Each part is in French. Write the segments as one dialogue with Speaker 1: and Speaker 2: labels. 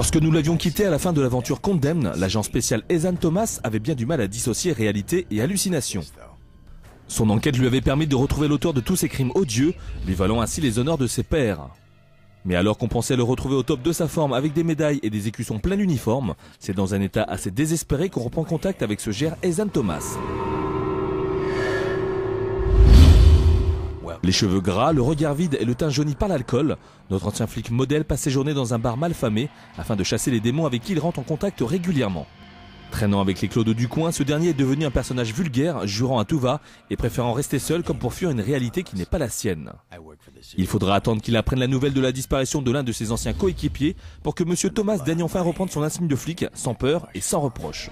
Speaker 1: Lorsque nous l'avions quitté à la fin de l'aventure Condemned, l'agent spécial Ethan Thomas avait bien du mal à dissocier réalité et hallucination. Son enquête lui avait permis de retrouver l'auteur de tous ces crimes odieux, lui valant ainsi les honneurs de ses pairs. Mais alors qu'on pensait le retrouver au top de sa forme avec des médailles et des écussons plein d'uniformes, c'est dans un état assez désespéré qu'on reprend contact avec ce gère Ethan Thomas. Les cheveux gras, le regard vide et le teint jauni par l'alcool, notre ancien flic modèle passe ses journées dans un bar malfamé afin de chasser les démons avec qui il rentre en contact régulièrement. Traînant avec les clodos du coin, ce dernier est devenu un personnage vulgaire, jurant à tout va et préférant rester seul comme pour fuir une réalité qui n'est pas la sienne. Il faudra attendre qu'il apprenne la nouvelle de la disparition de l'un de ses anciens coéquipiers pour que M. Thomas daigne enfin reprendre son insigne de flic sans peur et sans reproche.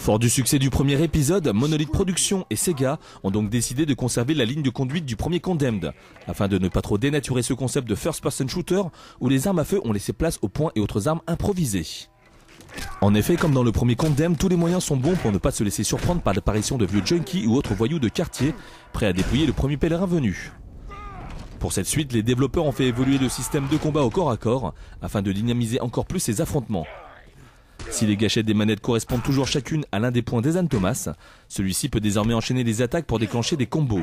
Speaker 1: Fort du succès du premier épisode, Monolith Productions et Sega ont donc décidé de conserver la ligne de conduite du premier Condemned, afin de ne pas trop dénaturer ce concept de first-person shooter où les armes à feu ont laissé place aux poings et autres armes improvisées. En effet, comme dans le premier Condemned, tous les moyens sont bons pour ne pas se laisser surprendre par l'apparition de vieux junkies ou autres voyous de quartier, prêts à dépouiller le premier pèlerin venu. Pour cette suite, les développeurs ont fait évoluer le système de combat au corps à corps, afin de dynamiser encore plus ces affrontements. Si les gâchettes des manettes correspondent toujours chacune à l'un des points d'Ethan Thomas, celui-ci peut désormais enchaîner les attaques pour déclencher des combos.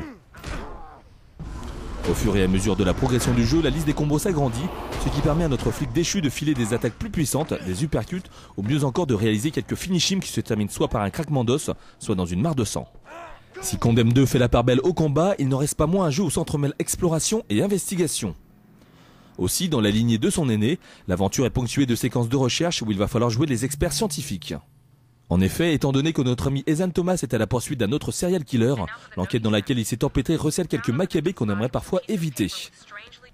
Speaker 1: Au fur et à mesure de la progression du jeu, la liste des combos s'agrandit, ce qui permet à notre flic déchu de filer des attaques plus puissantes, des uppercuts, ou mieux encore de réaliser quelques finishings qui se terminent soit par un craquement d'os, soit dans une mare de sang. Si Condemned 2 fait la part belle au combat, il n'en reste pas moins un jeu où s'entremêlent exploration et investigation. Aussi, dans la lignée de son aîné, l'aventure est ponctuée de séquences de recherche où il va falloir jouer les experts scientifiques. En effet, étant donné que notre ami Ethan Thomas est à la poursuite d'un autre serial killer, l'enquête dans laquelle il s'est empêtré recèle quelques macabées qu'on aimerait parfois éviter.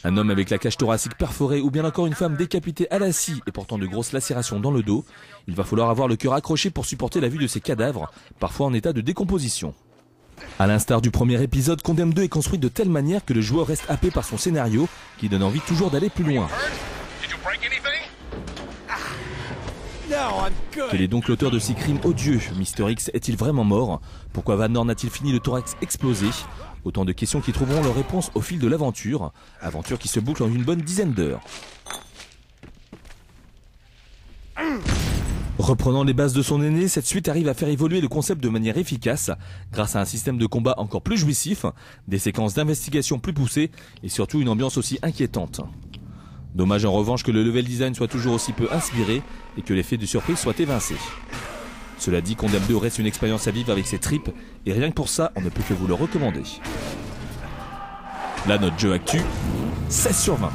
Speaker 1: Un homme avec la cage thoracique perforée ou bien encore une femme décapitée à la scie et portant de grosses lacérations dans le dos, il va falloir avoir le cœur accroché pour supporter la vue de ces cadavres, parfois en état de décomposition. A l'instar du premier épisode, Condemned 2 est construit de telle manière que le joueur reste happé par son scénario qui donne envie toujours d'aller plus loin. Quel est donc l'auteur de ces crimes odieux? Mr. X est-il vraiment mort? Pourquoi Van Dorn a-t-il fini le thorax explosé? Autant de questions qui trouveront leur réponse au fil de l'aventure, aventure qui se boucle en une bonne dizaine d'heures. Reprenant les bases de son aîné, cette suite arrive à faire évoluer le concept de manière efficace, grâce à un système de combat encore plus jouissif, des séquences d'investigation plus poussées et surtout une ambiance aussi inquiétante. Dommage en revanche que le level design soit toujours aussi peu inspiré et que l'effet de surprise soit évincé. Cela dit, Condemned 2 reste une expérience à vivre avec ses tripes et rien que pour ça, on ne peut que vous le recommander. Là, notre jeu actu, 16/20.